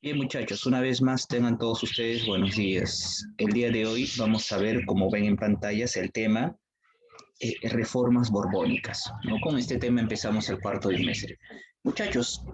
Bien, muchachos, una vez más tengan todos ustedes buenos días. El día de hoy vamos a ver, como ven en pantallas, el tema reformas borbónicas, ¿no? Con este tema empezamos el cuarto trimestre. Muchachos,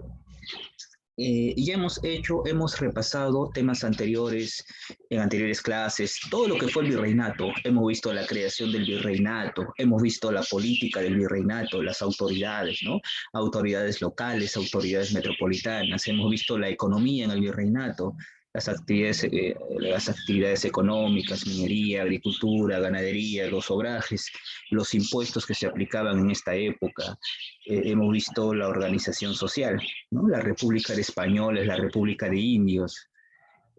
ya hemos repasado temas anteriores, en anteriores clases, todo lo que fue el virreinato. Hemos visto la creación del virreinato, hemos visto la política del virreinato, las autoridades, ¿no? Autoridades locales, autoridades metropolitanas, hemos visto la economía en el virreinato, las actividades económicas, minería, agricultura, ganadería, los obrajes, los impuestos que se aplicaban en esta época. Hemos visto la organización social, ¿no? La República de Españoles, la República de Indios,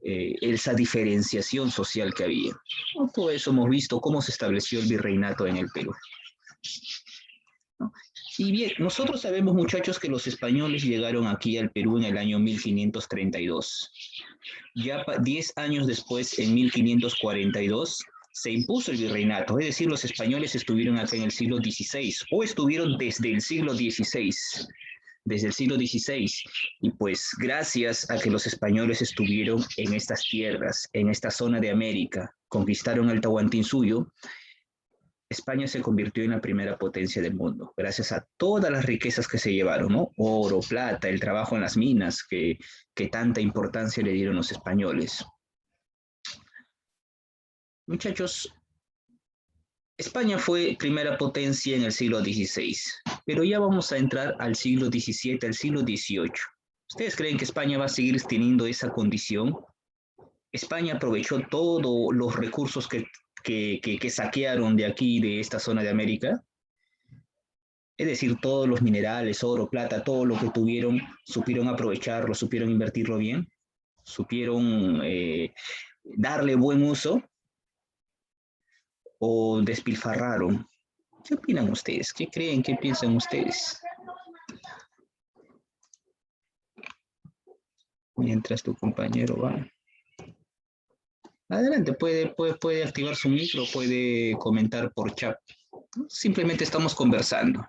esa diferenciación social que había. ¿No? Todo eso hemos visto cómo se estableció el virreinato en el Perú. ¿No? Y bien, nosotros sabemos, muchachos, que los españoles llegaron aquí al Perú en el año 1532. Ya 10 años después, en 1542, se impuso el virreinato, es decir, los españoles estuvieron acá en el siglo XVI o estuvieron desde el siglo XVI, y pues gracias a que los españoles estuvieron en estas tierras, en esta zona de América, conquistaron el Tahuantinsuyo, España se convirtió en la primera potencia del mundo, gracias a todas las riquezas que se llevaron, ¿no? Oro, plata, el trabajo en las minas, que tanta importancia le dieron los españoles. Muchachos, España fue primera potencia en el siglo XVI, pero ya vamos a entrar al siglo XVII, al siglo XVIII. ¿Ustedes creen que España va a seguir teniendo esa condición? España aprovechó todos los recursos que saquearon de aquí, de esta zona de América. Es decir, todos los minerales, oro, plata, todo lo que tuvieron, supieron aprovecharlo, supieron invertirlo bien, supieron darle buen uso o despilfarraron. ¿Qué opinan ustedes? ¿Qué creen? ¿Qué piensan ustedes? Mientras tu compañero va. Adelante, puede activar su micro, puede comentar por chat. Simplemente estamos conversando.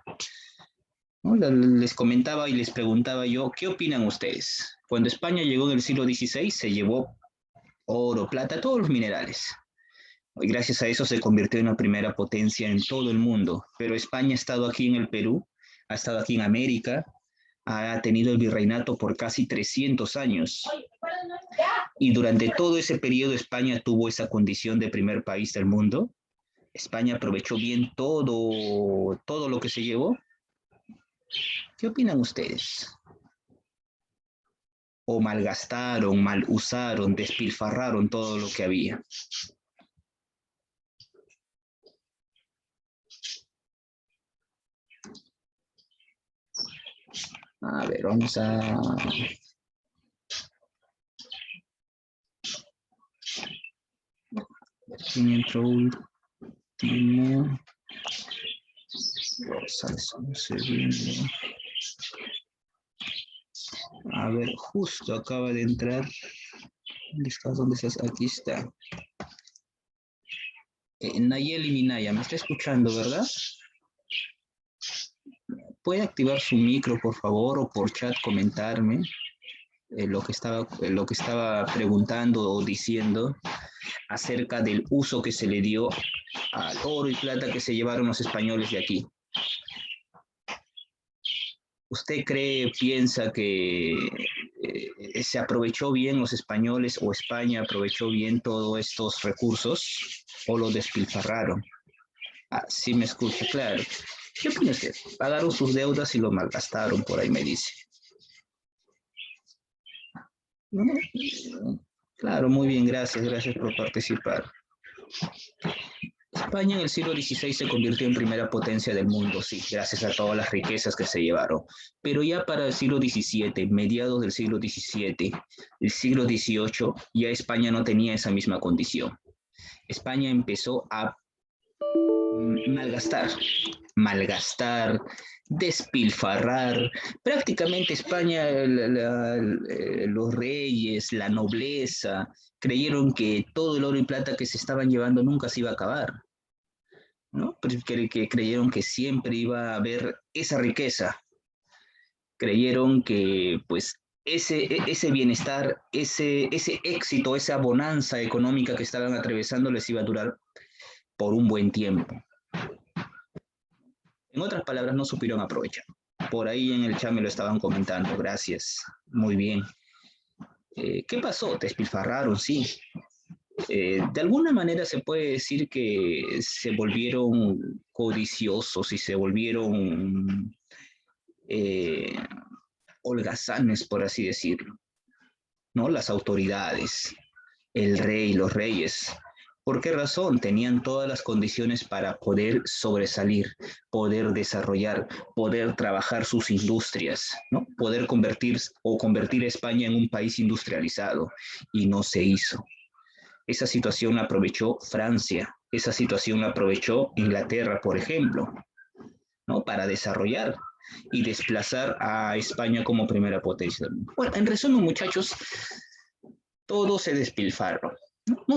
¿No? Les comentaba y les preguntaba yo, ¿qué opinan ustedes? Cuando España llegó en el siglo XVI, se llevó oro, plata, todos los minerales. Y gracias a eso se convirtió en la primera potencia en todo el mundo. Pero España ha estado aquí en el Perú, ha estado aquí en América, ha tenido el virreinato por casi 300 años. Y durante todo ese periodo España tuvo esa condición de primer país del mundo. España aprovechó bien todo lo que se llevó. ¿Qué opinan ustedes? ¿O malgastaron, mal usaron, despilfarraron todo lo que había? A ver, vamos a... ¿Quién entró último? Rosales, un segundo. A ver, justo acaba de entrar. ¿Dónde estás? ¿Dónde estás? Aquí está. Nayeli Minaya, ¿me está escuchando, verdad? ¿Puede activar su micro, por favor, o por chat comentarme lo que estaba preguntando o diciendo acerca del uso que se le dio al oro y plata que se llevaron los españoles de aquí? ¿Usted piensa que se aprovechó bien los españoles o España aprovechó bien todos estos recursos o lo despilfarraron? Ah, sí me escucha, claro. ¿Qué opina usted? Pagaron sus deudas y lo malgastaron, por ahí me dice. Claro, muy bien, gracias por participar. España en el siglo XVI se convirtió en primera potencia del mundo, sí, gracias a todas las riquezas que se llevaron. Pero ya para el siglo XVII, mediados del siglo XVII, el siglo XVIII, ya España no tenía esa misma condición. España empezó a malgastar, despilfarrar. Prácticamente España, los reyes, la nobleza, creyeron que todo el oro y plata que se estaban llevando nunca se iba a acabar, ¿no? Que creyeron que siempre iba a haber esa riqueza. Creyeron que, pues, ese bienestar, ese éxito, esa bonanza económica que estaban atravesando les iba a durar por un buen tiempo. En otras palabras, no supieron aprovechar. Por ahí en el chat me lo estaban comentando, gracias, muy bien. ¿Qué pasó? Despilfarraron, sí. De alguna manera se puede decir que se volvieron codiciosos y se volvieron eh, holgazanes, por así decirlo, ¿no? Las autoridades, el rey, los reyes. ¿Por qué razón? Tenían todas las condiciones para poder sobresalir, poder desarrollar, poder trabajar sus industrias, ¿no? Poder convertir a España en un país industrializado, y no se hizo. Esa situación la aprovechó Francia, esa situación la aprovechó Inglaterra, por ejemplo, ¿no? Para desarrollar y desplazar a España como primera potencia del mundo. Bueno, en resumen, muchachos, todo se despilfarró. No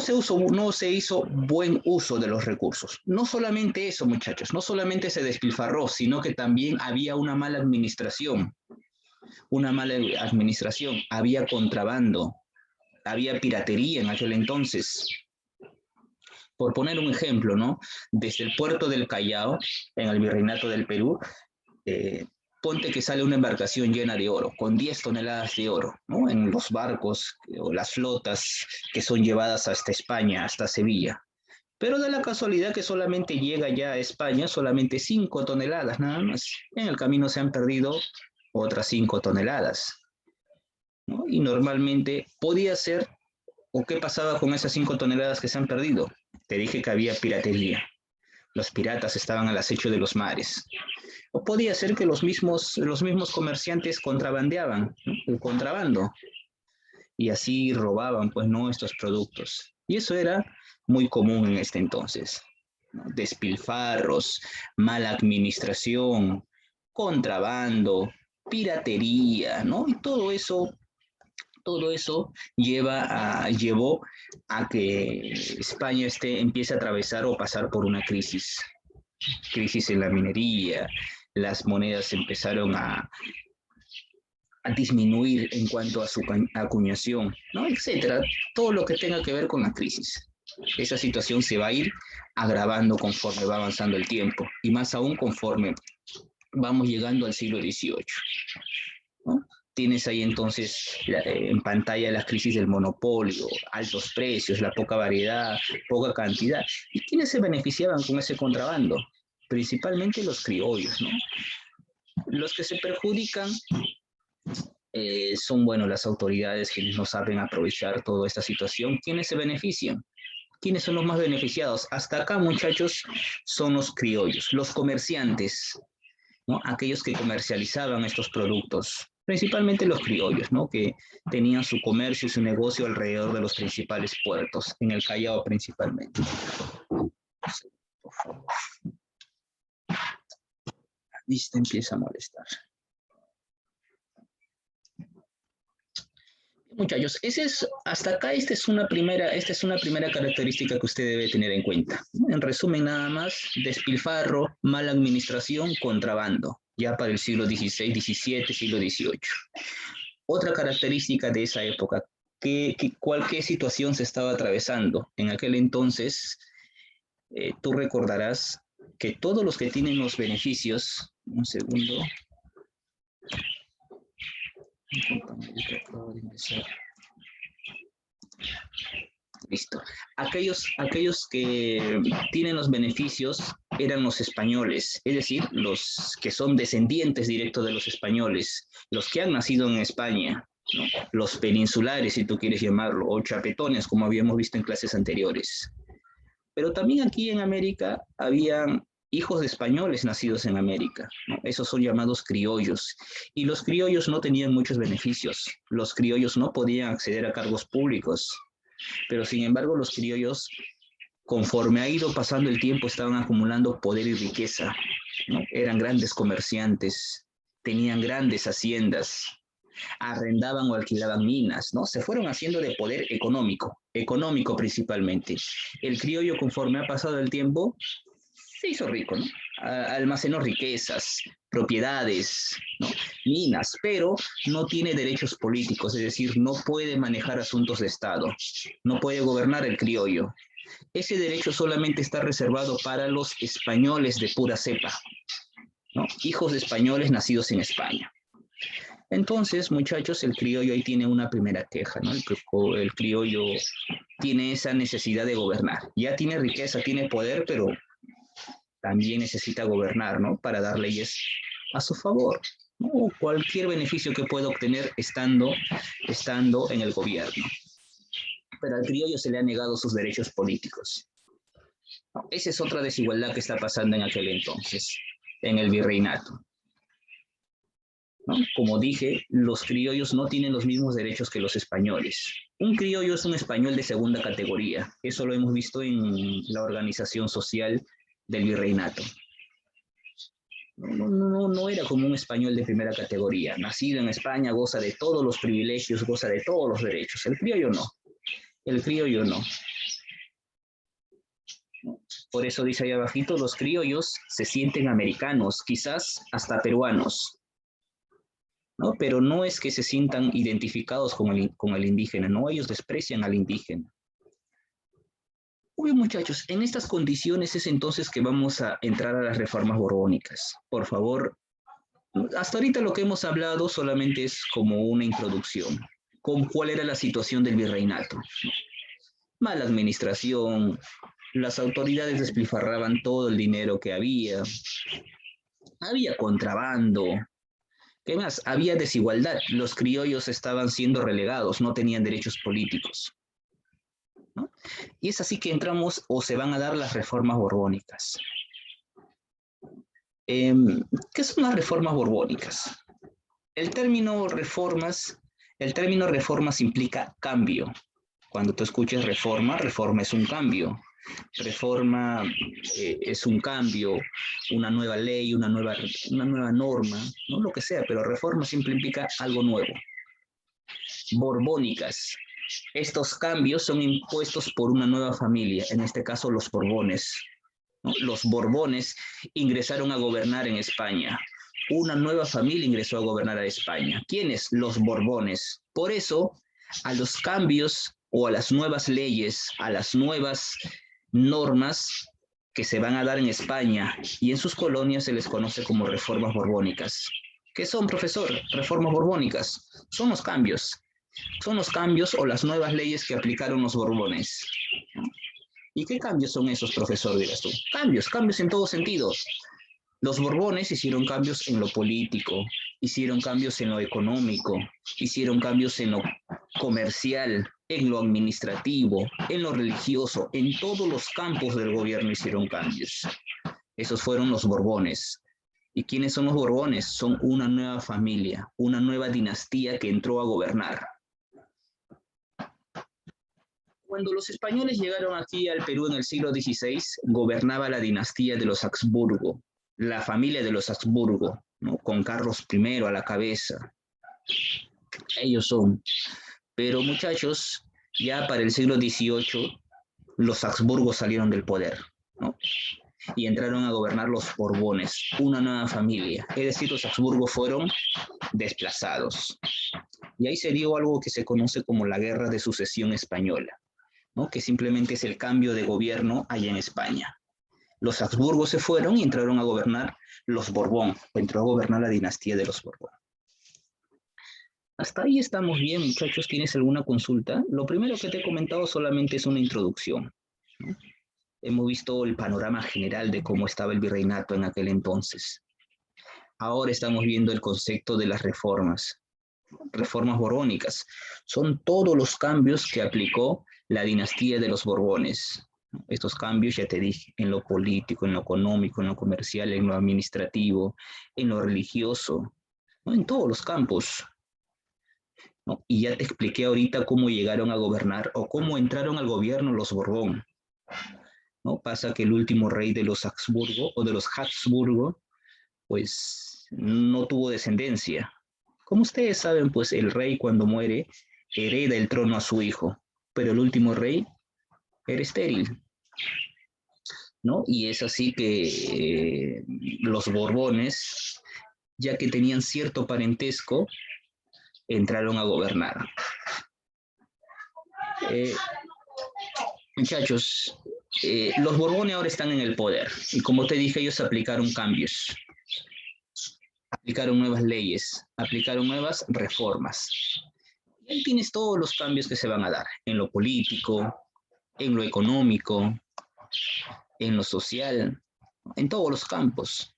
se hizo buen uso de los recursos. No solamente eso, muchachos, no solamente se despilfarró, sino que también había una mala administración. Una mala administración, había contrabando, había piratería en aquel entonces. Por poner un ejemplo, ¿no? Desde el puerto del Callao, en el Virreinato del Perú, ponte que sale una embarcación llena de oro, con 10 toneladas de oro, ¿no? En los barcos o las flotas que son llevadas hasta España, hasta Sevilla. Pero da la casualidad que solamente llega ya a España solamente 5 toneladas, nada más. En el camino se han perdido otras 5 toneladas, ¿no? Y normalmente podía ser, ¿o qué pasaba con esas 5 toneladas que se han perdido? Te dije que había piratería. Los piratas estaban al acecho de los mares. O podía ser que los mismos comerciantes contrabandeaban, ¿no? El contrabando, y así robaban, pues, no, estos productos. Y eso era muy común en este entonces, ¿no? Despilfarros, mala administración, contrabando, piratería, ¿no? Y todo eso llevó a que España empiece a atravesar o pasar por una crisis en la minería, las monedas empezaron a disminuir en cuanto a su acuñación, ¿no? Etcétera, todo lo que tenga que ver con la crisis. Esa situación se va a ir agravando conforme va avanzando el tiempo, y más aún conforme vamos llegando al siglo XVIII, ¿no? Tienes ahí entonces en pantalla las crisis del monopolio, altos precios, la poca variedad, poca cantidad. ¿Y quiénes se beneficiaban con ese contrabando? Principalmente los criollos, ¿no? Los que se perjudican son, bueno, las autoridades, quienes no saben aprovechar toda esta situación. ¿Quiénes se benefician? ¿Quiénes son los más beneficiados? Hasta acá, muchachos, son los criollos, los comerciantes, ¿no? Aquellos que comercializaban estos productos, principalmente los criollos, ¿no? Que tenían su comercio y su negocio alrededor de los principales puertos, en el Callao principalmente. Por favor. Listo, empieza a molestar. Muchachos, hasta acá esta es una primera característica que usted debe tener en cuenta. En resumen, nada más, despilfarro, mala administración, contrabando, ya para el siglo XVI, XVII, siglo XVIII. Otra característica de esa época, ¿qué situación se estaba atravesando? En aquel entonces, tú recordarás que todos los que tienen los beneficios, un segundo, listo. Aquellos que tienen los beneficios eran los españoles, es decir, los que son descendientes directos de los españoles, los que han nacido en España, ¿no? Los peninsulares, si tú quieres llamarlo, o chapetones, como habíamos visto en clases anteriores. Pero también aquí en América habían hijos de españoles nacidos en América, ¿no? Esos son llamados criollos. Y los criollos no tenían muchos beneficios. Los criollos no podían acceder a cargos públicos. Pero sin embargo, los criollos, conforme ha ido pasando el tiempo, estaban acumulando poder y riqueza, ¿no? Eran grandes comerciantes, tenían grandes haciendas, arrendaban o alquilaban minas, ¿no? Se fueron haciendo de poder económico principalmente. El criollo, conforme ha pasado el tiempo, se hizo rico, ¿no? almacenó riquezas, propiedades, ¿no? Minas, pero no tiene derechos políticos, es decir, no puede manejar asuntos de Estado, no puede gobernar el criollo. Ese derecho solamente está reservado para los españoles de pura cepa, ¿no? Hijos de españoles nacidos en España. Entonces, muchachos, el criollo ahí tiene una primera queja, ¿no? El criollo tiene esa necesidad de gobernar. Ya tiene riqueza, tiene poder, pero también necesita gobernar, ¿no? Para dar leyes a su favor, ¿no? Cualquier beneficio que pueda obtener estando en el gobierno. Pero al criollo se le han negado sus derechos políticos. Esa es otra desigualdad que está pasando en aquel entonces, en el virreinato, ¿no? Como dije, los criollos no tienen los mismos derechos que los españoles. Un criollo es un español de segunda categoría. Eso lo hemos visto en la organización social del virreinato. No era como un español de primera categoría. Nacido en España, goza de todos los privilegios, goza de todos los derechos. El criollo no. El criollo no. Por eso dice ahí abajito, los criollos se sienten americanos, quizás hasta peruanos, ¿no? Pero no es que se sientan identificados con el indígena, no, ellos desprecian al indígena. Muy bien, muchachos, en estas condiciones es entonces que vamos a entrar a las reformas borbónicas. Por favor, hasta ahorita lo que hemos hablado solamente es como una introducción, con cuál era la situación del virreinato. Mala administración, las autoridades despilfarraban todo el dinero que había contrabando. ¿Qué más? Había desigualdad. Los criollos estaban siendo relegados, no tenían derechos políticos, ¿no? Y es así que entramos o se van a dar las reformas borbónicas. ¿Qué son las reformas borbónicas? El término reformas implica cambio. Cuando tú escuchas reforma, reforma es un cambio. Reforma es un cambio, una nueva ley, una nueva norma, no lo que sea, pero reforma siempre implica algo nuevo. Borbónicas. Estos cambios son impuestos por una nueva familia, en este caso los Borbones, ¿no? Los Borbones ingresaron a gobernar en España. Una nueva familia ingresó a gobernar a España. ¿Quiénes? Los Borbones. Por eso, a los cambios o a las nuevas leyes, a las nuevas normas que se van a dar en España y en sus colonias se les conoce como reformas borbónicas. ¿Qué son, profesor? Reformas borbónicas. Son los cambios o las nuevas leyes que aplicaron los Borbones. ¿Y qué cambios son esos, profesor, dirás tú? Cambios en todo sentido. Los Borbones hicieron cambios en lo político, hicieron cambios en lo económico, hicieron cambios en lo comercial, en lo administrativo, en lo religioso, en todos los campos del gobierno hicieron cambios. Esos fueron los Borbones. ¿Y quiénes son los Borbones? Son una nueva familia, una nueva dinastía que entró a gobernar. Cuando los españoles llegaron aquí al Perú en el siglo XVI, gobernaba la dinastía de los Habsburgo, la familia de los Habsburgo, ¿no? Con Carlos I a la cabeza. Ellos son. Pero muchachos, ya para el siglo XVIII, los Habsburgo salieron del poder, ¿no? Y entraron a gobernar los Borbones, una nueva familia. Es decir, los Habsburgo fueron desplazados. Y ahí se dio algo que se conoce como la Guerra de Sucesión Española, ¿no? Que simplemente es el cambio de gobierno allá en España. Los Habsburgo se fueron y entraron a gobernar los Borbón, entró a gobernar la dinastía de los Borbón. Hasta ahí estamos bien, muchachos. ¿Tienes alguna consulta? Lo primero que te he comentado solamente es una introducción, ¿no? Hemos visto el panorama general de cómo estaba el virreinato en aquel entonces. Ahora estamos viendo el concepto de las reformas borbónicas. Son todos los cambios que aplicó la dinastía de los Borbones. Estos cambios, ya te dije, en lo político, en lo económico, en lo comercial, en lo administrativo, en lo religioso, ¿no? En todos los campos, ¿no? Y ya te expliqué ahorita cómo llegaron a gobernar o cómo entraron al gobierno los Borbón, ¿no? Pasa que el último rey de los Habsburgo o de los Habsburgo, pues no tuvo descendencia. Como ustedes saben, pues el rey cuando muere hereda el trono a su hijo, pero el último rey era estéril. ¿no? Y es así que los Borbones, ya que tenían cierto parentesco, entraron a gobernar. Muchachos, los Borbones ahora están en el poder y como te dije, ellos aplicaron cambios, aplicaron nuevas leyes, aplicaron nuevas reformas. Y ahí tienes todos los cambios que se van a dar en lo político, en lo económico, en lo social, en todos los campos.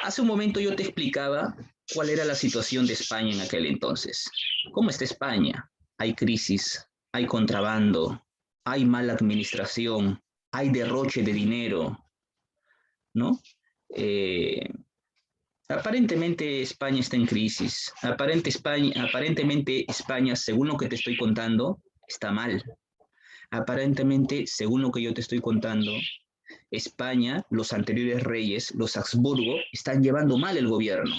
Hace un momento yo te explicaba cuál era la situación de España en aquel entonces. ¿Cómo está España? Hay crisis, hay contrabando, hay mala administración, hay derroche de dinero, ¿no? Aparentemente España está en crisis. Aparentemente España, según lo que te estoy contando, está mal. Aparentemente, según lo que yo te estoy contando, España, los anteriores reyes, los Habsburgo, están llevando mal el gobierno,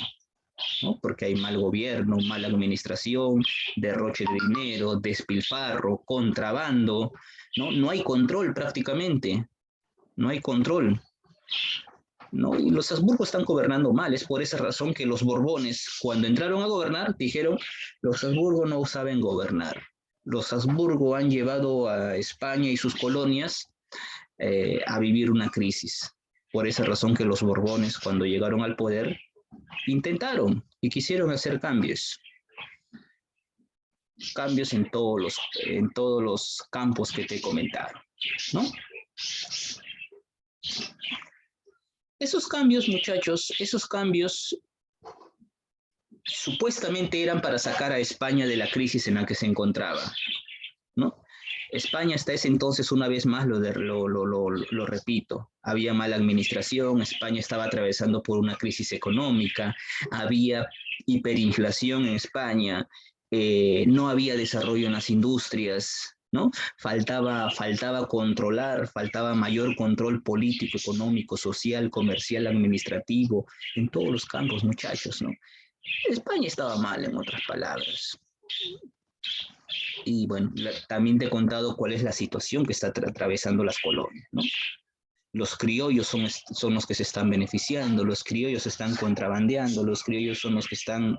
¿no? Porque hay mal gobierno, mala administración, derroche de dinero, despilfarro, contrabando, ¿no? No hay control prácticamente, no hay control, ¿no? Y los Habsburgo están gobernando mal, es por esa razón que los Borbones, cuando entraron a gobernar, dijeron, los Habsburgo no saben gobernar. Los Habsburgo han llevado a España y sus colonias a vivir una crisis. Por esa razón que los Borbones, cuando llegaron al poder, intentaron y quisieron hacer cambios. Cambios en todos los campos que te he comentado, ¿no? Esos cambios, muchachos, esos cambios supuestamente eran para sacar a España de la crisis en la que se encontraba, ¿no? España hasta ese entonces, una vez más, lo repito, había mala administración, España estaba atravesando por una crisis económica, había hiperinflación en España, no había desarrollo en las industrias, ¿no? Faltaba controlar, faltaba mayor control político, económico, social, comercial, administrativo, en todos los campos, muchachos, ¿no? España estaba mal, en otras palabras. Y bueno, también te he contado cuál es la situación que está atravesando las colonias, ¿no? Los criollos son los que se están beneficiando, los criollos están contrabandeando, los criollos son los que están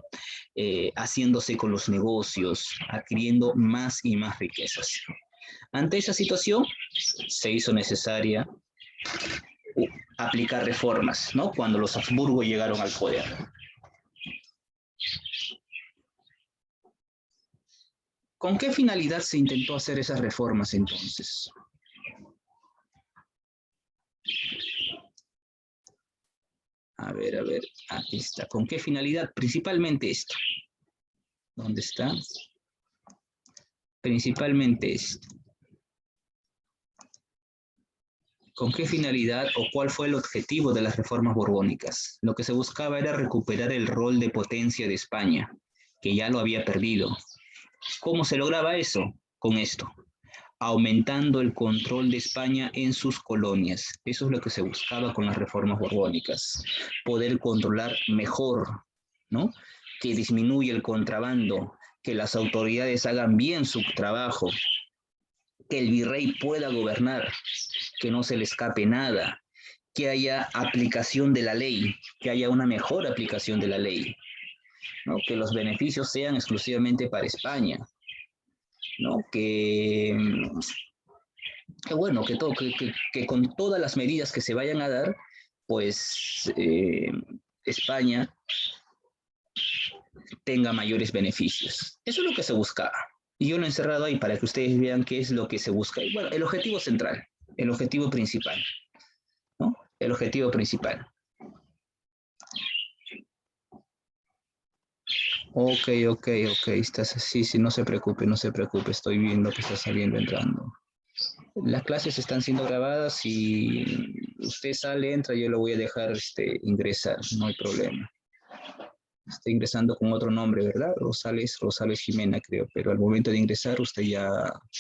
haciéndose con los negocios, adquiriendo más y más riquezas. Ante esa situación, se hizo necesaria aplicar reformas, ¿no? Cuando los Habsburgo llegaron al poder. ¿Con qué finalidad se intentó hacer esas reformas entonces? A ver, aquí está. ¿Con qué finalidad? Principalmente esto. ¿Dónde está? Principalmente esto. ¿Con qué finalidad o cuál fue el objetivo de las reformas borbónicas? Lo que se buscaba era recuperar el rol de potencia de España, que ya lo había perdido. ¿Cómo se lograba eso? Con esto, aumentando el control de España en sus colonias. Eso es lo que se buscaba con las reformas borbónicas, poder controlar mejor, ¿no? Que disminuya el contrabando, que las autoridades hagan bien su trabajo, que el virrey pueda gobernar, que no se le escape nada, que haya aplicación de la ley, que haya una mejor aplicación de la ley, ¿no? Que los beneficios sean exclusivamente para España, ¿no? Que bueno, que con todas las medidas que se vayan a dar, pues España tenga mayores beneficios. Eso es lo que se buscaba. Y yo lo he encerrado ahí para que ustedes vean qué es lo que se busca. Y bueno, el objetivo central, el objetivo principal, ¿no? El objetivo principal. Ok, estás así, sí, no se preocupe, estoy viendo que está saliendo, entrando. Las clases están siendo grabadas y usted sale, entra, yo lo voy a dejar ingresar, no hay problema. Está ingresando con otro nombre, ¿verdad? Rosales Jimena, creo, pero al momento de ingresar usted ya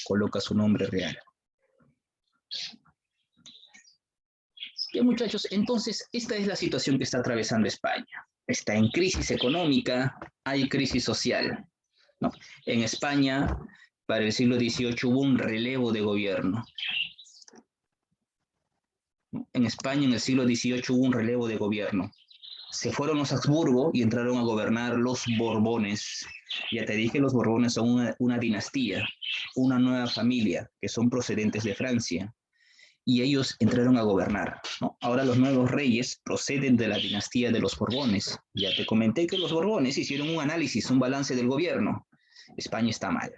coloca su nombre real. Bien, muchachos, entonces esta es la situación que está atravesando España. Está en crisis económica, hay crisis social, ¿no? En España, para el siglo XVIII hubo un relevo de gobierno. ¿no? En España en el siglo XVIII hubo un relevo de gobierno. Se fueron los Habsburgo y entraron a gobernar los Borbones. Ya te dije, los Borbones son una dinastía, una nueva familia que son procedentes de Francia. Y ellos entraron a gobernar, ¿no? Ahora los nuevos reyes proceden de la dinastía de los Borbones. Ya te comenté que los Borbones hicieron un análisis, un balance del gobierno. España está mal.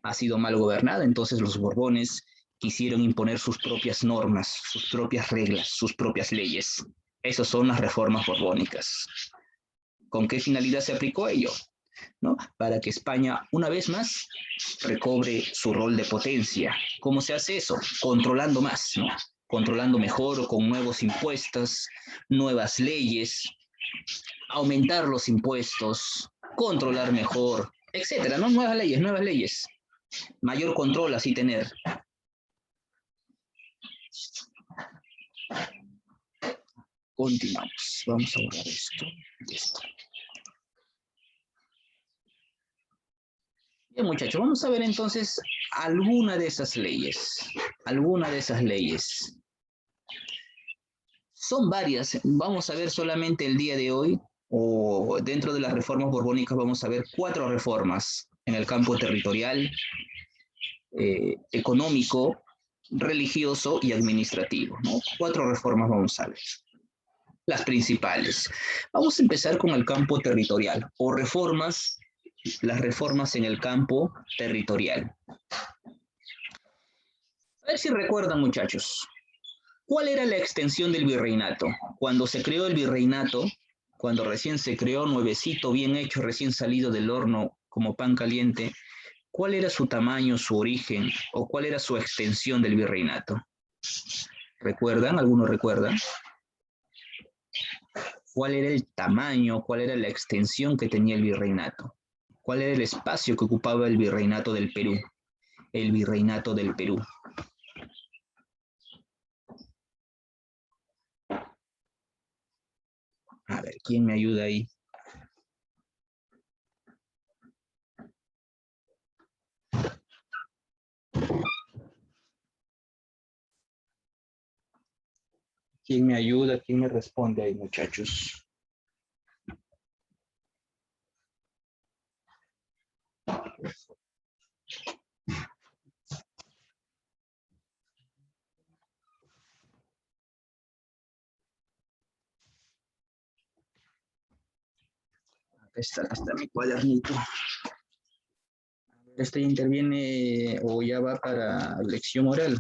Ha sido mal gobernada, entonces los Borbones quisieron imponer sus propias normas, sus propias reglas, sus propias leyes. Esas son las reformas borbónicas. ¿Con qué finalidad se aplicó ello? ¿No? Para que España, una vez más, recobre su rol de potencia. ¿Cómo se hace eso? Controlando más, ¿no? Controlando mejor, con nuevos impuestos, nuevas leyes, aumentar los impuestos, controlar mejor, etcétera, ¿no? Nuevas leyes. Mayor control así tener. Continuamos. Vamos a borrar esto. Bien, muchachos, vamos a ver entonces alguna de esas leyes. Alguna de esas leyes. Son varias. Vamos a ver solamente el día de hoy, o dentro de las reformas borbónicas, vamos a ver 4 reformas en el campo territorial, económico, religioso y administrativo, ¿no? 4 reformas vamos a ver. Las principales. Vamos a empezar con el campo territorial, o reformas, las reformas en el campo territorial. A ver si recuerdan, muchachos. ¿Cuál era la extensión del virreinato? Cuando se creó el virreinato, cuando recién se creó, nuevecito, bien hecho, recién salido del horno como pan caliente, ¿cuál era su tamaño, su origen, o cuál era su extensión del virreinato? ¿Recuerdan? ¿Algunos recuerdan? ¿Cuál era el tamaño, cuál era la extensión que tenía el virreinato? ¿Cuál era el espacio que ocupaba el virreinato del Perú? El virreinato del Perú. A ver, ¿quién me ayuda ahí? ¿Quién me ayuda? ¿Quién me responde ahí, muchachos? Acá está mi cuadernito. Este interviene o ya va para lección oral.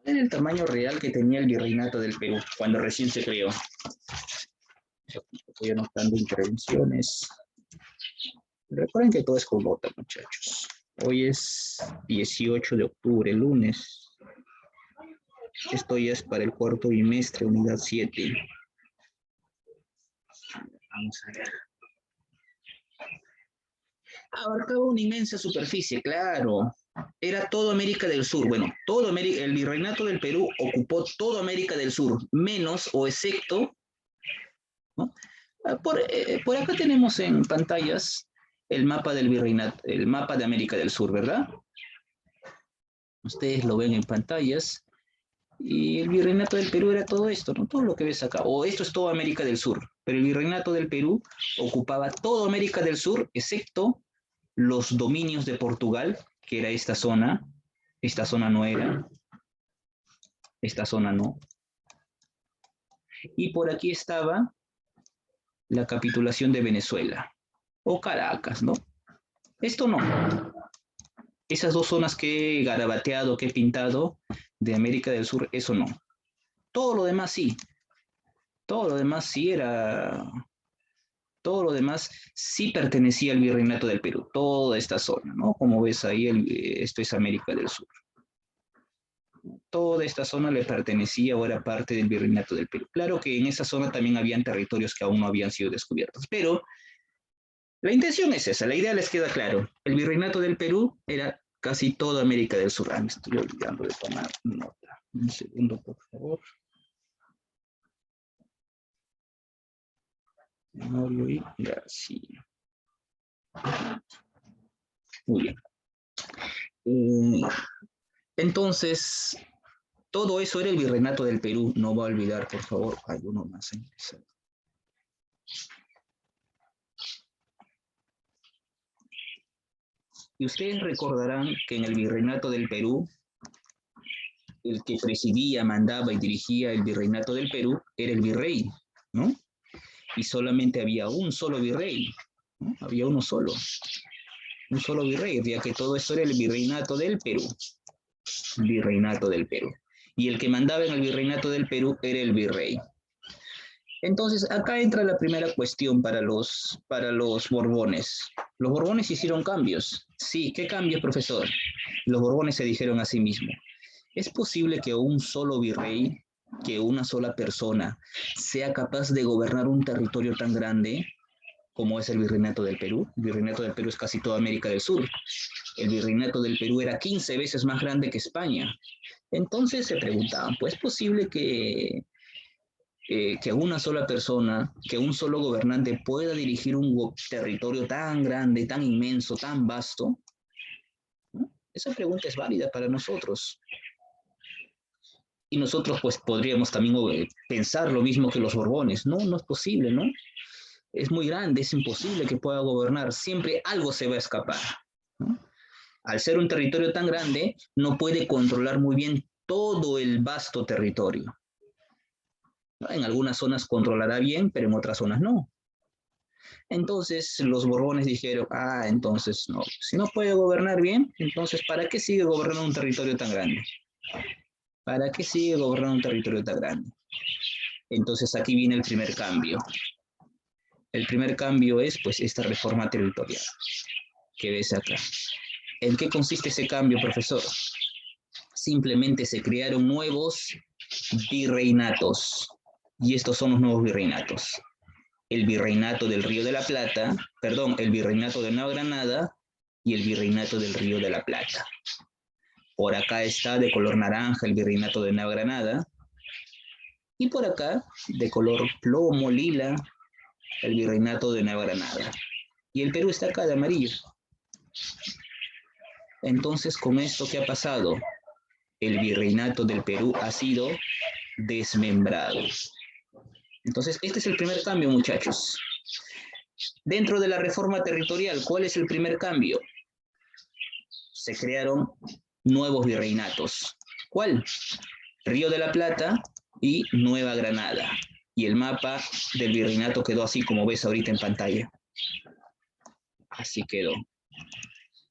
¿Cuál era el tamaño real que tenía el virreinato del Perú cuando recién se creó? Estoy anotando intervenciones. Recuerden que todo es con nota, muchachos. Hoy es 18 de octubre, lunes. Esto ya es para el cuarto bimestre, unidad 7. Vamos a ver. Abarcaba una inmensa superficie, claro. Era toda América del Sur. Bueno, el virreinato del Perú ocupó toda América del Sur, menos o excepto, ¿no? Por acá tenemos en pantallas el mapa del virreinato, el mapa de América del Sur, ¿verdad? Ustedes lo ven en pantallas. Y el virreinato del Perú era todo esto, ¿no? Todo lo que ves acá. O esto es toda América del Sur. Pero el virreinato del Perú ocupaba toda América del Sur, excepto los dominios de Portugal, que era esta zona no era, esta zona no. Y por aquí estaba la capitulación de Venezuela, o Caracas, ¿no? Esto no. Esas 2 zonas que he garabateado, que he pintado de América del Sur, eso no. Todo lo demás sí. Todo lo demás sí era... Todo lo demás sí pertenecía al virreinato del Perú, toda esta zona, ¿no? Como ves ahí, esto es América del Sur. Toda esta zona le pertenecía o era parte del virreinato del Perú. Claro que en esa zona también habían territorios que aún no habían sido descubiertos, pero la intención es esa, la idea les queda claro. El virreinato del Perú era casi toda América del Sur. Me estoy olvidando de tomar nota. Un segundo, por favor. Mario y García. Muy bien. Entonces, Todo eso era el virreinato del Perú. No va a olvidar, por favor. Hay uno más. Y ustedes recordarán que en el virreinato del Perú, el que presidía, mandaba y dirigía el virreinato del Perú era el virrey, ¿no? Y solamente había un solo virrey, ¿no? Había uno solo, un solo virrey, ya que todo eso era el virreinato del Perú, virreinato del Perú. Y el que mandaba en el virreinato del Perú era el virrey. Entonces, acá entra la primera cuestión para los Borbones. Los Borbones hicieron cambios. Sí, ¿qué cambios, profesor? Los Borbones se dijeron a sí mismos: ¿es posible que un solo virrey, que una sola persona, sea capaz de gobernar un territorio tan grande como es el Virreinato del Perú? El Virreinato del Perú es casi toda América del Sur. El Virreinato del Perú era 15 veces más grande que España. Entonces se preguntaban, ¿pues es posible que una sola persona, que un solo gobernante pueda dirigir un territorio tan grande, tan inmenso, tan vasto? ¿No? Esa pregunta es válida para nosotros. Y nosotros pues podríamos también pensar lo mismo que los Borbones. No, no es posible, ¿no? Es muy grande, es imposible que pueda gobernar. Siempre algo se va a escapar, ¿no? Al ser un territorio tan grande, no puede controlar muy bien todo el vasto territorio, ¿no? En algunas zonas controlará bien, pero en otras zonas no. Entonces los Borbones dijeron, entonces no, si no puede gobernar bien, entonces ¿para qué sigue gobernando un territorio tan grande? ¿Para qué sigue gobernando un territorio tan grande? Entonces aquí viene el primer cambio. El primer cambio es pues esta reforma territorial que ves acá. ¿En qué consiste ese cambio, profesor? Simplemente se crearon nuevos virreinatos. Y estos son los nuevos virreinatos: el virreinato del Río de la Plata, perdón, el virreinato de Nueva Granada y el virreinato del Río de la Plata. Por acá está de color naranja el virreinato de Nueva Granada, y por acá de color plomo lila el virreinato de Nueva Granada. Y el Perú está acá de amarillo. Entonces, con esto, ¿qué ha pasado? El virreinato del Perú ha sido desmembrado. Entonces, este es el primer cambio, muchachos. Dentro de la reforma territorial, ¿cuál es el primer cambio? Se crearon nuevos virreinatos. ¿Cuál? Río de la Plata y Nueva Granada. Y el mapa del virreinato quedó así como ves ahorita en pantalla. Así quedó.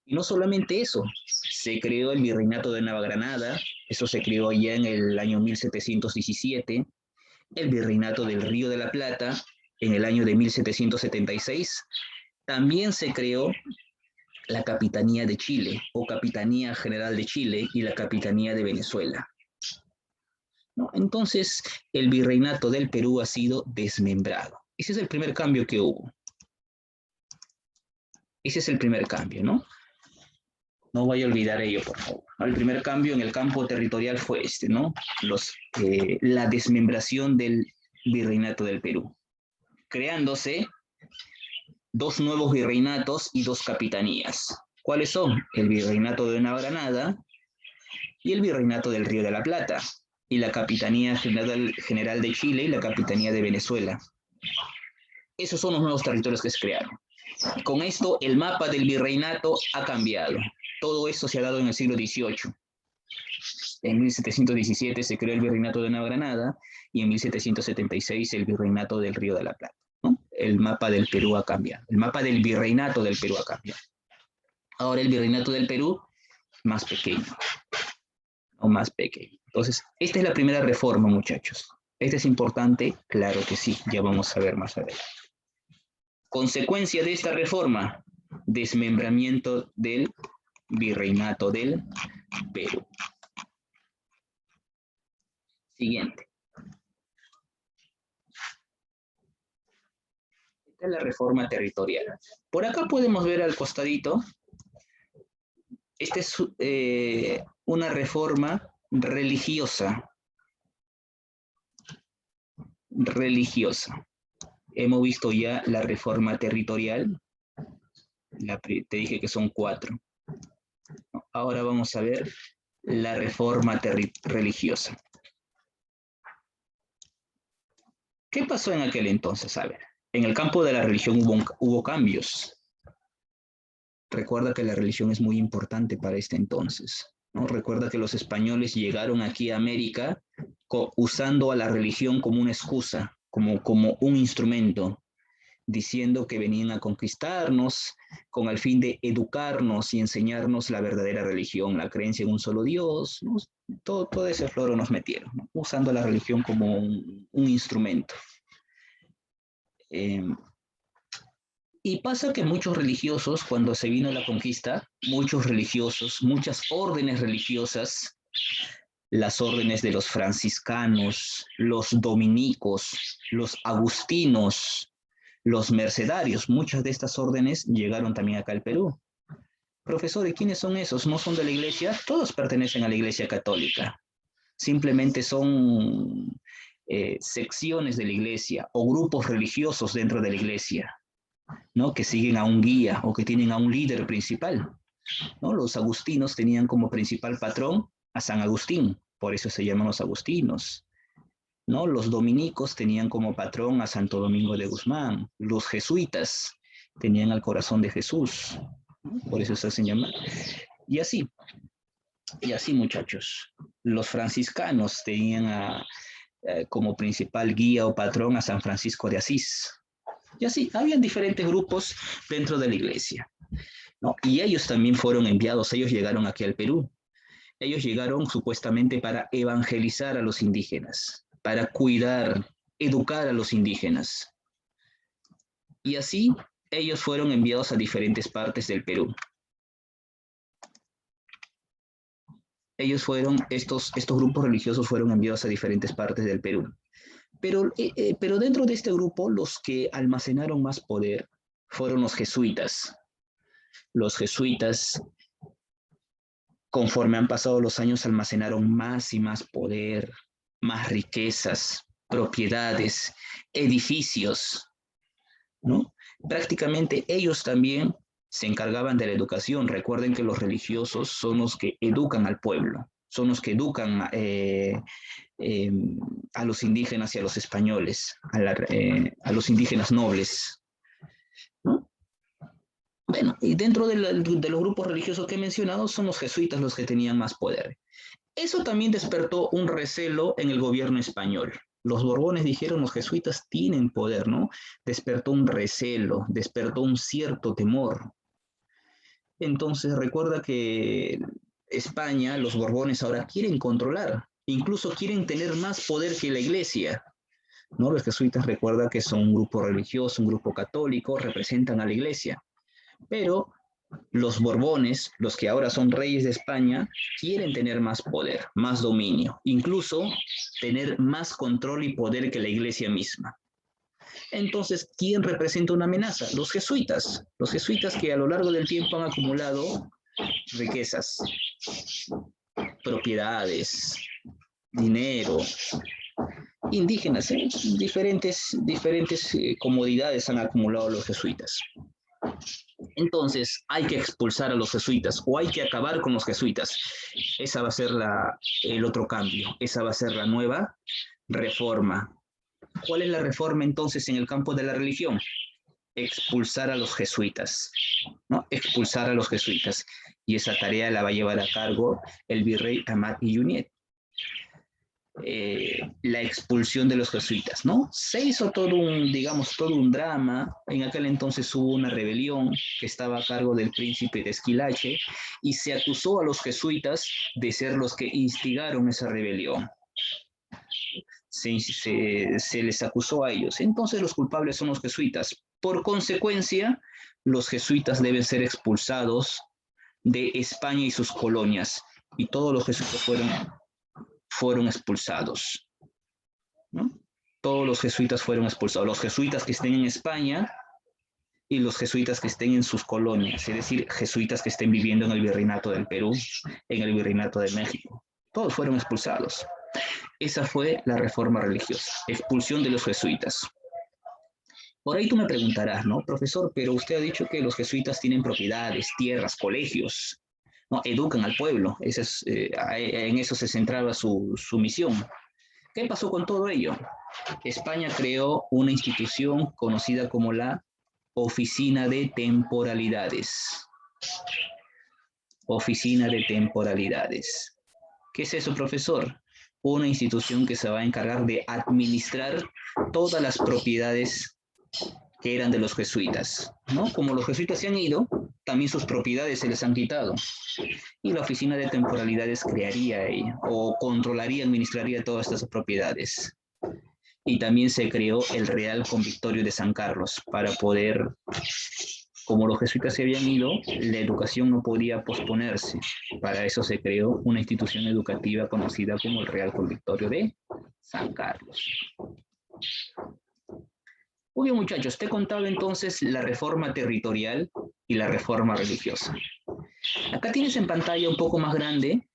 Y no solamente eso, se creó el virreinato de Nueva Granada, eso se creó ya en el año 1717, el virreinato del Río de la Plata en el año de 1776, también se creó la Capitanía de Chile o Capitanía General de Chile y la Capitanía de Venezuela, ¿no? Entonces, el virreinato del Perú ha sido desmembrado. Ese es el primer cambio que hubo. Ese es el primer cambio, ¿no? No vaya a olvidar ello, por favor. El primer cambio en el campo territorial fue este, ¿no? La desmembración del virreinato del Perú, creándose dos nuevos virreinatos y dos capitanías. ¿Cuáles son? El virreinato de Nueva Granada y el virreinato del Río de la Plata, y la Capitanía General de Chile y la Capitanía de Venezuela. Esos son los nuevos territorios que se crearon. Con esto, el mapa del virreinato ha cambiado. Todo esto se ha dado en el siglo XVIII. En 1717 se creó el virreinato de Nueva Granada y en 1776 el virreinato del Río de la Plata, ¿no? El mapa del Perú ha cambiado. El mapa del virreinato del Perú ha cambiado. Ahora el virreinato del Perú más pequeño, o más pequeño. Entonces, esta es la primera reforma, muchachos. ¿Este es importante? Claro que sí, ya vamos a ver más adelante. Consecuencia de esta reforma: desmembramiento del virreinato del Perú. Siguiente. Esta es la reforma territorial. Por acá podemos ver al costadito, esta es una reforma religiosa. Hemos visto ya la reforma territorial. Te dije que son 4. Ahora vamos a ver la reforma religiosa. ¿Qué pasó en aquel entonces? A ver, en el campo de la religión hubo cambios. Recuerda que la religión es muy importante para este entonces, ¿no? Recuerda que los españoles llegaron aquí a América usando a la religión como una excusa, como un instrumento, diciendo que venían a conquistarnos con el fin de educarnos y enseñarnos la verdadera religión, la creencia en un solo Dios, ¿no? Todo ese floro nos metieron, ¿no? Usando la religión como un instrumento. Y pasa que muchos religiosos, cuando se vino la conquista, muchos religiosos, muchas órdenes religiosas, las órdenes de los franciscanos, los dominicos, los agustinos, los mercedarios, muchas de estas órdenes llegaron también acá al Perú. Profesor, ¿y quiénes son esos? ¿No son de la iglesia? Todos pertenecen a la iglesia católica. Simplemente son secciones de la iglesia o grupos religiosos dentro de la iglesia, ¿no? Que siguen a un guía o que tienen a un líder principal, ¿no? Los agustinos tenían como principal patrón a San Agustín, por eso se llaman los agustinos, ¿no? Los dominicos tenían como patrón a Santo Domingo de Guzmán, los jesuitas tenían al corazón de Jesús, ¿no? Por eso se hacen llamar. Y así muchachos, los franciscanos tenían como principal guía o patrón a San Francisco de Asís. Y así, habían diferentes grupos dentro de la iglesia, ¿no? Y ellos también fueron enviados, ellos llegaron aquí al Perú. Ellos llegaron supuestamente para evangelizar a los indígenas, para cuidar, educar a los indígenas. Y así, ellos fueron enviados a diferentes partes del Perú. Estos grupos religiosos fueron enviados a diferentes partes del Perú. Pero dentro de este grupo, los que almacenaron más poder fueron los jesuitas. Los jesuitas, conforme han pasado los años, almacenaron más y más poder, más riquezas, propiedades, edificios, ¿no? Prácticamente ellos también se encargaban de la educación. Recuerden que los religiosos son los que educan al pueblo, son los que educan a los indígenas y a los españoles, a los indígenas nobles, ¿no? Bueno, y dentro de los grupos religiosos que he mencionado son los jesuitas los que tenían más poder. Eso también despertó un recelo en el gobierno español. Los Borbones dijeron, los jesuitas tienen poder, ¿no? Despertó un recelo, despertó un cierto temor. Entonces recuerda que España, los Borbones ahora quieren controlar, incluso quieren tener más poder que la iglesia, ¿no? Los jesuitas recuerda que son un grupo religioso, un grupo católico, representan a la iglesia. Pero los Borbones, los que ahora son reyes de España, quieren tener más poder, más dominio, incluso tener más control y poder que la iglesia misma. Entonces, ¿quién representa una amenaza? Los jesuitas que a lo largo del tiempo han acumulado riquezas, propiedades, dinero, indígenas, diferentes comodidades han acumulado los jesuitas. Entonces, hay que expulsar a los jesuitas o hay que acabar con los jesuitas. Esa va a ser el otro cambio, esa va a ser la nueva reforma. ¿Cuál es la reforma entonces en el campo de la religión? Expulsar a los jesuitas, ¿no? Expulsar a los jesuitas. Y esa tarea la va a llevar a cargo el virrey Amat Iyuniet. La expulsión de los jesuitas, ¿no? Se hizo todo un drama. En aquel entonces hubo una rebelión que estaba a cargo del príncipe de Esquilache y se acusó a los jesuitas de ser los que instigaron esa rebelión. Se les acusó a ellos. Entonces los culpables son los jesuitas. Por consecuencia, los jesuitas deben ser expulsados de España y sus colonias. Y todos los jesuitas fueron expulsados, ¿no? Todos los jesuitas fueron expulsados. Los jesuitas que estén en España y los jesuitas que estén en sus colonias, es decir, jesuitas que estén viviendo en el virreinato del Perú, en el virreinato de México. Todos fueron expulsados. Esa fue la reforma religiosa, expulsión de los jesuitas. Por ahí tú me preguntarás, ¿no? Profesor, pero usted ha dicho que los jesuitas tienen propiedades, tierras, colegios. ¿no? Educan al pueblo, en eso se centraba su misión. ¿Qué pasó con todo ello? España creó una institución conocida como la Oficina de Temporalidades. Oficina de Temporalidades. ¿Qué es eso, profesor? Una institución que se va a encargar de administrar todas las propiedades que eran de los jesuitas, ¿no? Como los jesuitas se han ido, también sus propiedades se les han quitado. Y la Oficina de Temporalidades crearía o controlaría, administraría todas estas propiedades. Y también se creó el Real Convictorio de San Carlos para poder, como los jesuitas se habían ido, la educación no podía posponerse. Para eso se creó una institución educativa conocida como el Real Convictorio de San Carlos. Muy bien, muchachos, te he contado entonces la reforma territorial y la reforma religiosa. Acá tienes en pantalla un poco más grande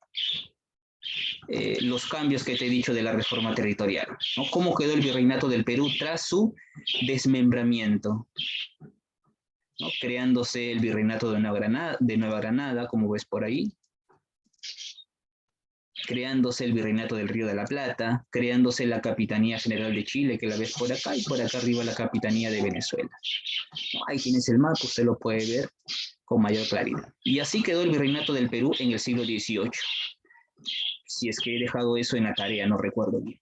los cambios que te he dicho de la reforma territorial, ¿no? Cómo quedó el virreinato del Perú tras su desmembramiento, ¿no? Creándose el virreinato de Nueva Granada, como ves por ahí, creándose el virreinato del Río de la Plata, creándose la Capitanía General de Chile, que la ves por acá, y por acá arriba la Capitanía de Venezuela. ¿No? Ahí tienes el mapa, usted lo puede ver con mayor claridad. Y así quedó el virreinato del Perú en el siglo XVIII. Si es que he dejado eso en la tarea, no recuerdo bien.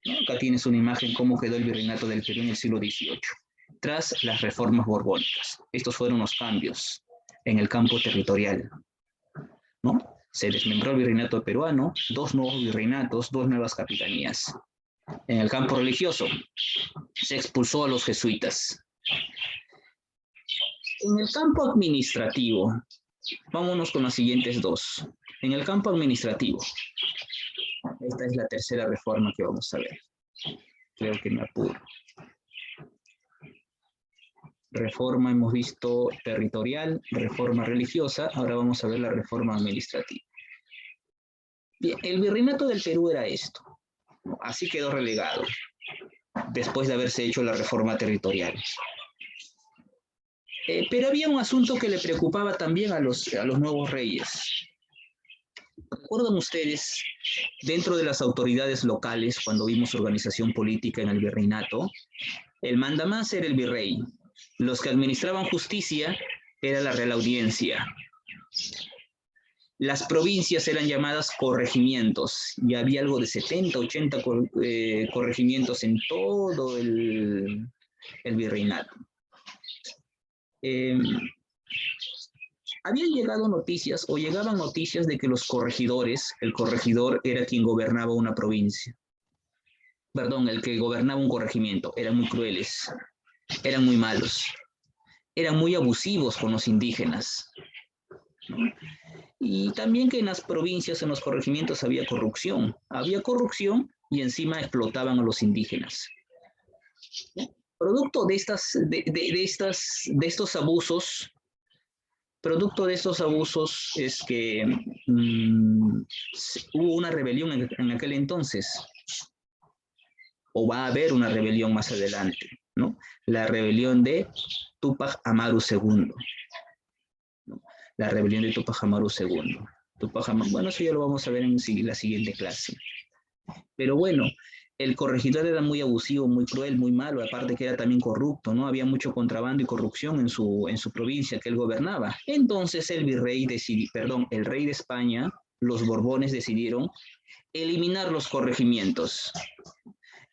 ¿No? Acá tienes una imagen cómo quedó el virreinato del Perú en el siglo XVIII, tras las reformas borbónicas. Estos fueron los cambios en el campo territorial, ¿no? Se desmembró el virreinato peruano, 2 nuevos virreinatos, 2 nuevas capitanías. En el campo religioso, se expulsó a los jesuitas. En el campo administrativo, vámonos con las siguientes 2. En el campo administrativo, esta es la tercera reforma que vamos a ver. Creo que me apuro. Reforma hemos visto territorial, reforma religiosa, ahora vamos a ver la reforma administrativa. Bien, el virreinato del Perú era esto, así quedó relegado, después de haberse hecho la reforma territorial. Pero había un asunto que le preocupaba también a los nuevos reyes. ¿Recuerdan ustedes, dentro de las autoridades locales, cuando vimos organización política en el virreinato, el mandamás era el virrey, los que administraban justicia era la Real Audiencia. Las provincias eran llamadas corregimientos y había algo de 70, 80 corregimientos en todo el virreinato. Habían llegado noticias o llegaban noticias de que los corregidores, el corregidor era quien gobernaba una provincia. Perdón, el que gobernaba un corregimiento, eran muy crueles, eran muy malos, eran muy abusivos con los indígenas, ¿no? Y también que en las provincias, en los corregimientos había corrupción y encima explotaban a los indígenas. Producto de estos abusos, es que hubo una rebelión en aquel entonces, o va a haber una rebelión más adelante, ¿no? La rebelión de Túpac Amaru II. La rebelión de Túpac Amaru II. Bueno, eso ya lo vamos a ver en la siguiente clase. Pero bueno, el corregidor era muy abusivo, muy cruel, muy malo, aparte que era también corrupto, ¿no? Había mucho contrabando y corrupción en su provincia que él gobernaba. Entonces el rey de España, los Borbones decidieron eliminar los corregimientos.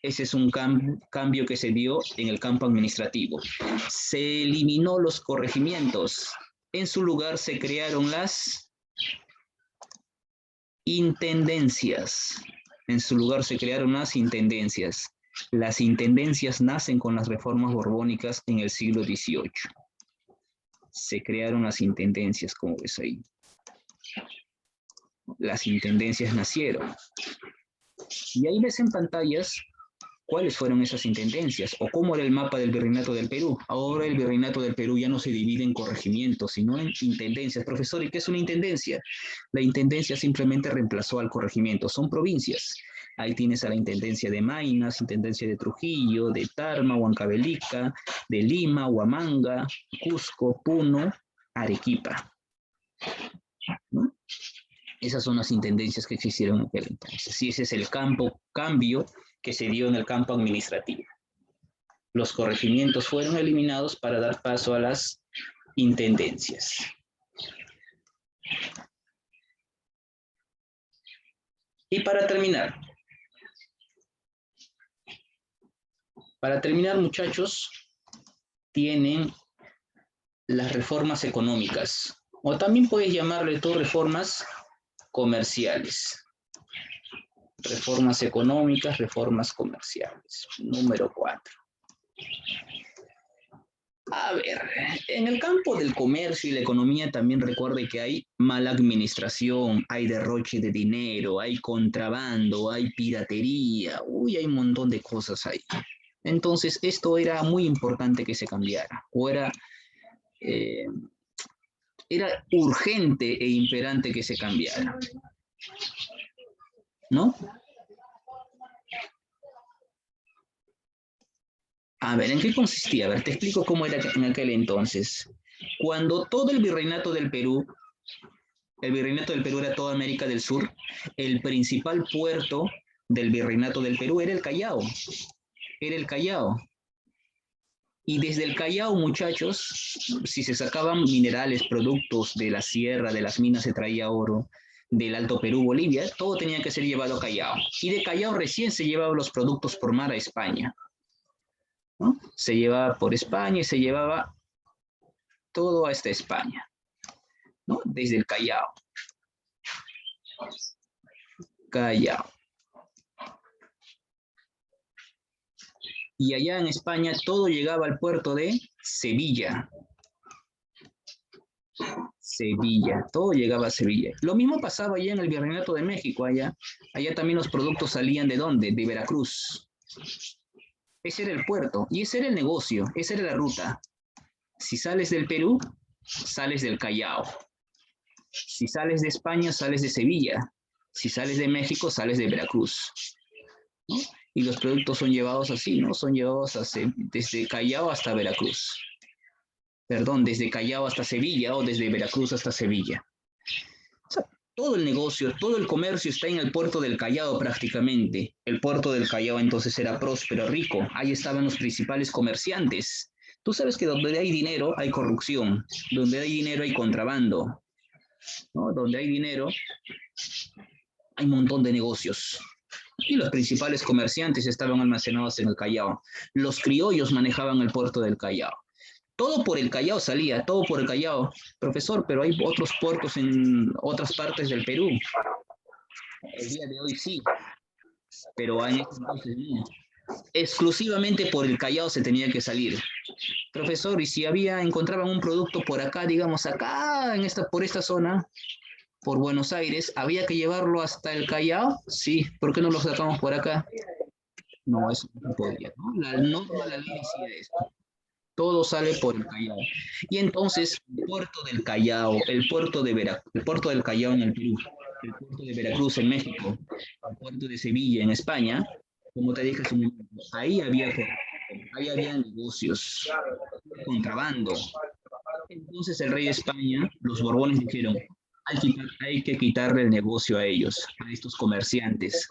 Ese es un cambio que se dio en el campo administrativo. Se eliminó los corregimientos. En su lugar se crearon las intendencias. Las intendencias nacen con las reformas borbónicas en el siglo XVIII. Se crearon las intendencias, como ves ahí. Las intendencias nacieron. Y ahí ves en pantallas cuáles fueron esas intendencias o cómo era el mapa del virreinato del Perú. Ahora el virreinato del Perú ya no se divide en corregimientos, sino en intendencias. Profesor, ¿y qué es una intendencia? La intendencia simplemente reemplazó al corregimiento. Son provincias. Ahí tienes a la intendencia de Maynas, intendencia de Trujillo, de Tarma, Huancavelica, de Lima, Huamanga, Cusco, Puno, Arequipa. ¿no? Esas son las intendencias que existieron en aquel entonces. Y ese es el cambio que se dio en el campo administrativo. Los corregimientos fueron eliminados para dar paso a las intendencias. Y para terminar, muchachos, tienen las reformas económicas, o también puedes llamarle tú reformas comerciales. Reformas económicas, reformas comerciales. Número 4. A ver, en el campo del comercio y la economía también recuerde que hay mala administración, hay derroche de dinero, hay contrabando, hay piratería, uy, hay un montón de cosas ahí. Entonces, esto era muy importante que se cambiara, o era urgente e imperante que se cambiara, ¿no? A ver, ¿en qué consistía? A ver, te explico cómo era en aquel entonces. Cuando todo el virreinato del Perú era toda América del Sur, el principal puerto del virreinato del Perú era el Callao. Era el Callao. Y desde el Callao, muchachos, si se sacaban minerales, productos de la sierra, de las minas se traía oro, del Alto Perú, Bolivia, todo tenía que ser llevado a Callao. Y de Callao recién se llevaban los productos por mar a España, ¿no? Se llevaba por España y se llevaba todo hasta España, ¿no? Desde el Callao. Callao. Y allá en España todo llegaba al puerto de Sevilla. Sevilla, todo llegaba a Sevilla. Lo mismo pasaba allá en el Virreinato de México, allá también los productos salían ¿de dónde? De Veracruz. Ese era el puerto y ese era el negocio, esa era la ruta. Si sales del Perú, sales del Callao. Si sales de España, sales de Sevilla. Si sales de México, sales de Veracruz, ¿no? Y los productos son llevados así, ¿no? Son llevados desde Callao hasta Veracruz. Perdón, desde Callao hasta Sevilla o desde Veracruz hasta Sevilla. O sea, todo el negocio, todo el comercio está en el puerto del Callao prácticamente. El puerto del Callao entonces era próspero, rico. Ahí estaban los principales comerciantes. Tú sabes que donde hay dinero hay corrupción, donde hay dinero hay contrabando, ¿no? Donde hay dinero hay un montón de negocios. Y los principales comerciantes estaban almacenados en el Callao. Los criollos manejaban el puerto del Callao. Todo por el Callao salía, todo por el Callao. Profesor, pero hay otros puertos en otras partes del Perú. El día de hoy sí, pero en ese entonces no. Exclusivamente por el Callao se tenía que salir. Profesor, y si encontraban un producto por acá, digamos acá, por esta zona, por Buenos Aires, ¿había que llevarlo hasta el Callao? Sí, ¿por qué no lo sacamos por acá? No, eso no podía, ¿no? La norma, la ley decía esto. Todo sale por el Callao. Y entonces, el puerto del Callao, el puerto del Callao en el Perú, el puerto de Veracruz en México, el puerto de Sevilla en España, como te dije hace un momento, ahí había negocios, contrabando. Entonces el rey de España, los Borbones dijeron, hay que quitarle el negocio a ellos, a estos comerciantes.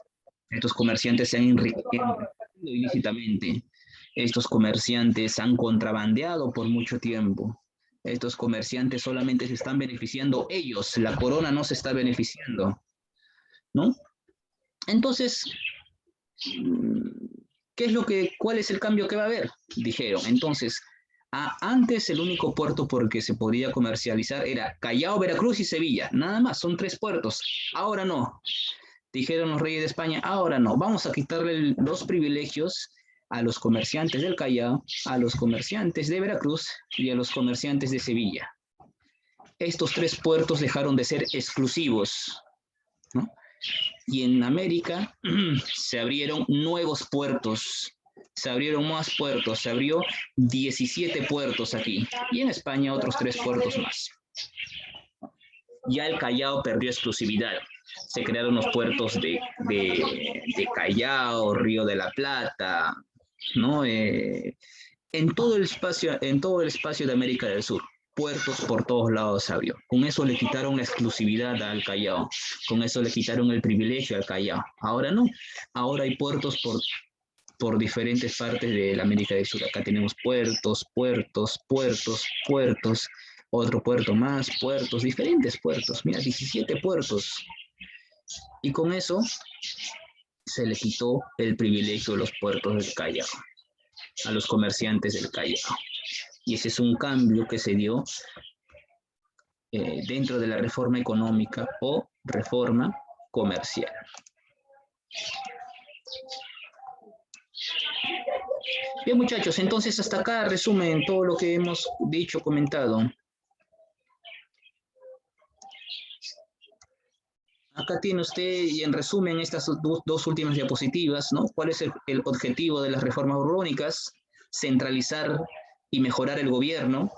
Estos comerciantes se han enriquecido ilícitamente. Estos comerciantes han contrabandeado por mucho tiempo. Estos comerciantes solamente se están beneficiando ellos, la corona no se está beneficiando, ¿no? Entonces, ¿cuál es el cambio que va a haber? Dijeron, entonces, antes el único puerto por el que se podía comercializar era Callao, Veracruz y Sevilla, nada más, son 3 puertos. Ahora no, dijeron los reyes de España, ahora no, vamos a quitarle los privilegios a los comerciantes del Callao, a los comerciantes de Veracruz y a los comerciantes de Sevilla. Estos 3 puertos dejaron de ser exclusivos, ¿no? Y en América se abrieron nuevos puertos, se abrieron más puertos, se abrió 17 puertos aquí, y en España otros 3 puertos más. Ya el Callao perdió exclusividad. Se crearon los puertos de Callao, Río de la Plata, ¿no? En todo el espacio de América del Sur. puertos por todos lados se abrió. Con eso le quitaron la exclusividad al Callao. Con eso le quitaron el privilegio al Callao. Ahora no. Ahora hay puertos por diferentes partes de la América del Sur. Acá tenemos puertos, otro puerto más, diferentes puertos. Mira, 17 puertos. Y con eso se le quitó el privilegio de los puertos del Callao, a los comerciantes del Callao. Y ese es un cambio que se dio dentro de la reforma económica o reforma comercial. Bien, muchachos, entonces hasta acá resumen todo lo que hemos dicho, comentado. Acá tiene usted, y en resumen, estas dos últimas diapositivas, ¿no? ¿Cuál es el objetivo de las reformas borbónicas? Centralizar y mejorar el gobierno,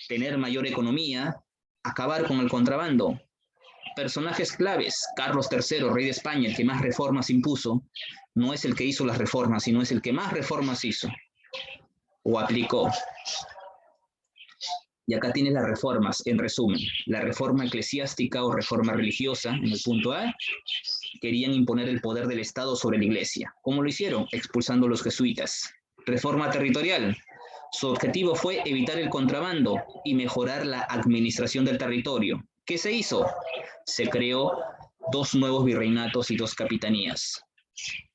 tener mayor economía, acabar con el contrabando. Personajes claves: Carlos III, rey de España, el que más reformas impuso, no es el que hizo las reformas, sino es el que más reformas hizo o aplicó. Y acá tienes las reformas, en resumen. La reforma eclesiástica o reforma religiosa, en el punto A, querían imponer el poder del Estado sobre la Iglesia. ¿Cómo lo hicieron? Expulsando a los jesuitas. Reforma territorial. Su objetivo fue evitar el contrabando y mejorar la administración del territorio. ¿Qué se hizo? Se creó 2 nuevos virreinatos y 2 capitanías.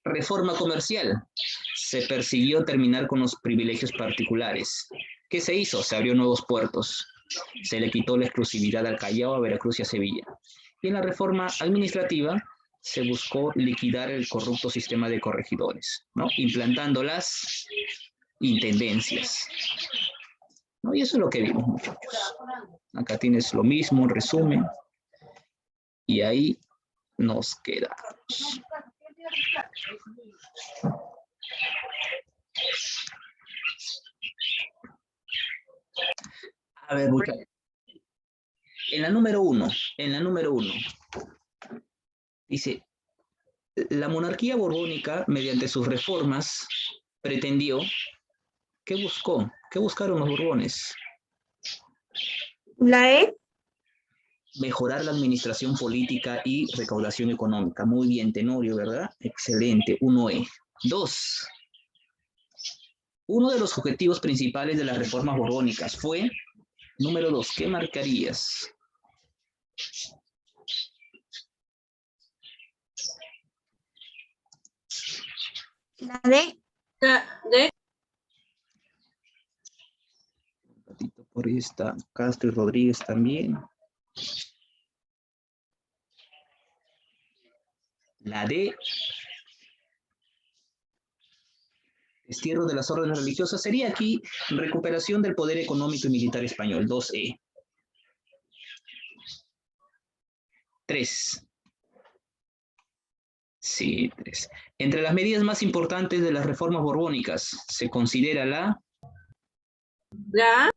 Reforma comercial. Se persiguió terminar con los privilegios particulares. ¿Qué se hizo? Se abrió nuevos puertos. Se le quitó la exclusividad al Callao, a Veracruz y a Sevilla. Y en la reforma administrativa se buscó liquidar el corrupto sistema de corregidores, ¿no? Implantando las intendencias, ¿no? Y eso es lo que vimos, muchachos. Acá tienes lo mismo, un resumen. Y ahí nos quedamos. A ver, muchachos. En la número uno, dice, la monarquía borbónica, mediante sus reformas, pretendió, ¿qué buscó? ¿Qué buscaron los borbones? La E. Mejorar la administración política y recaudación económica. Muy bien, Tenorio, ¿verdad? Excelente, 1E. 2. Uno de los objetivos principales de las reformas borbónicas fue, número 2, ¿qué marcarías? La D. La D. Un ratito por ahí está Castro y Rodríguez también. La D. Destierro de las órdenes religiosas. Sería aquí recuperación del poder económico y militar español. 2E. 3. Sí, 3. Entre las medidas más importantes de las reformas borbónicas se considera la... La.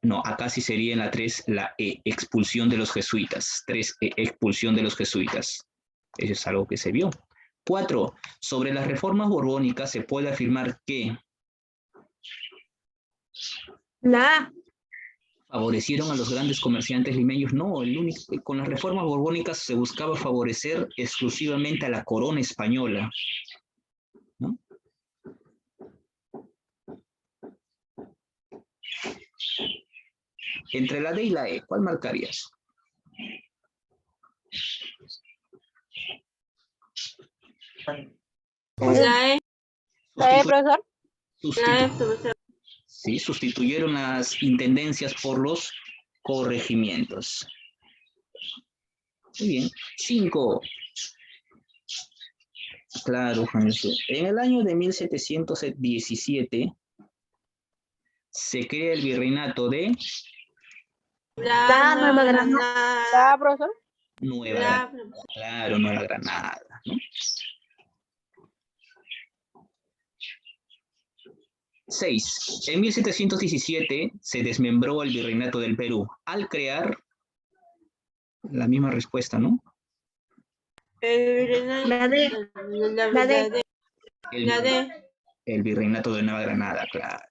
No, acá sí sería en la 3 la E, expulsión de los jesuitas. 3E, expulsión de los jesuitas. Eso es algo que se vio. 4. Sobre las reformas borbónicas se puede afirmar que... La A. ¿Favorecieron a los grandes comerciantes limeños? No, con las reformas borbónicas se buscaba favorecer exclusivamente a la corona española, ¿no? Entre la D y la E, ¿cuál marcarías? La E. La E, profesor. La E, profesor. Sí, sustituyeron las intendencias por los corregimientos. Muy bien. 5. Claro, Juan Jesús. En el año de 1717 se crea el virreinato de La Nueva Granada. La, profesor. Nueva Granada. Claro, Nueva Granada, ¿no? 6. En 1717 se desmembró el virreinato del Perú al crear la misma respuesta, ¿no? La D. La D. La D. El virreinato de Nueva Granada, claro.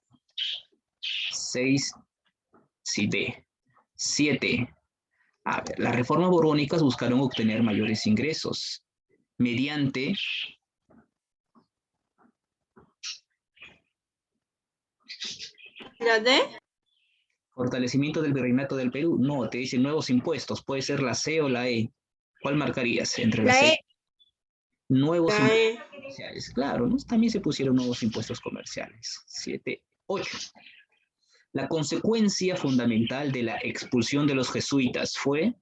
6. Sí, D. 7. A ver, las reformas borbónicas buscaron obtener mayores ingresos mediante La D. fortalecimiento del virreinato del Perú. No, te dicen nuevos impuestos. Puede ser la C o la E. ¿Cuál marcarías entre la La C? E. Nuevos La E. impuestos comerciales. Claro, ¿no? También se pusieron nuevos impuestos comerciales. 7, 8. La consecuencia fundamental de la expulsión de los jesuitas fue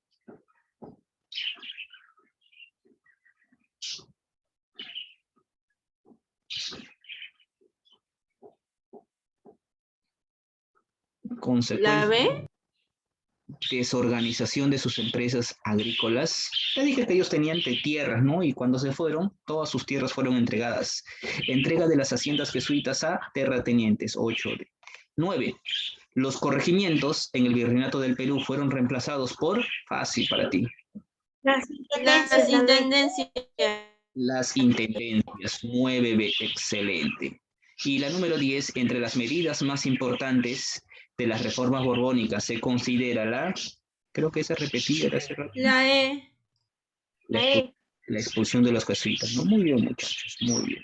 La consecuencia B. desorganización de sus empresas agrícolas. Ya dije que ellos tenían tierras, ¿no? Y cuando se fueron, todas sus tierras fueron entregadas. Entrega de las haciendas jesuitas a terratenientes. 8. 9. Los corregimientos en el virreinato del Perú fueron reemplazados por, fácil para ti, Las Las intendencias. las intendencias. 9B, excelente. Y la número 10, entre las medidas más importantes de las reformas borbónicas se considera la, creo que esa repetida era hace rato, La E. la expulsión de los jesuitas, ¿no? Muy bien, muchachos, muy bien.